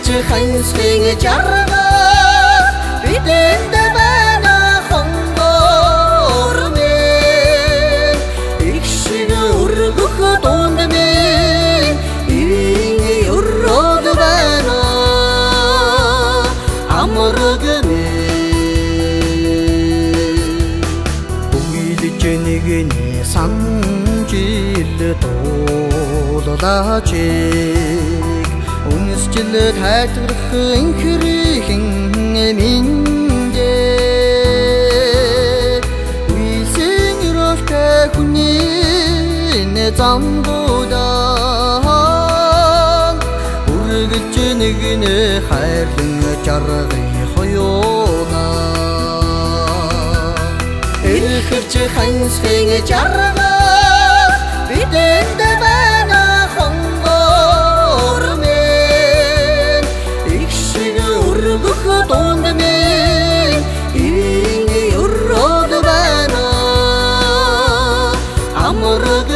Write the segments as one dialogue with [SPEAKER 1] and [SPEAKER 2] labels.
[SPEAKER 1] Эрхэлж хансхын жарга бидэнд байна хонгор мэн их шиг өргөх дунд мэн ивийн өрөөд байна амраг нэгний санжил дуулаач үнсчил тайлбарх инхрийн миндээ үеийн рofтэй хүний замдуудаа үргэлж нэгний хайрлан жаргыг хоёулаа эрхэлж хансхын жарга бидэнд байна хонгор мэн их шиг өргөх дунд мэн ивийн өрөөд байна амраг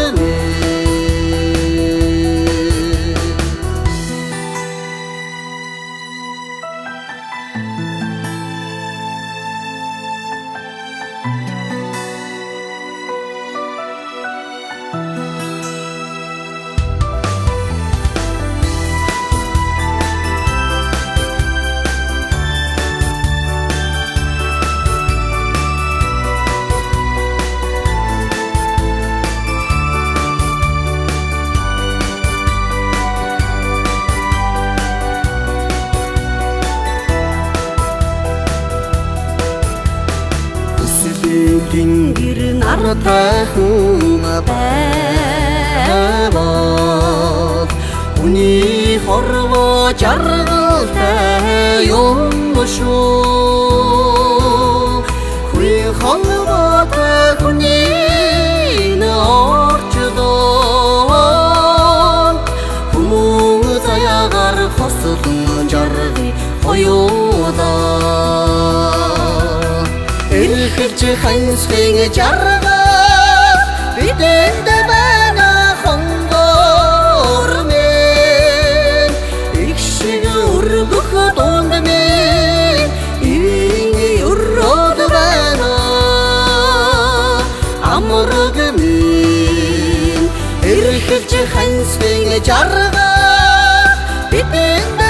[SPEAKER 1] Тэнгэр нартай хүн байвал хүний хорвоо жаргалтай юм шүү хүй хорвоотой хүний орчдоо хүмүүс аягаар хослон жаргал хоёулаа эрхэлж хансхын жарга бидэнд байна хонгор мэн их шиг өргөх дунд мэн ивийн өрөөд байна амраг мэн эрхэлж хансхын жарга бидэнд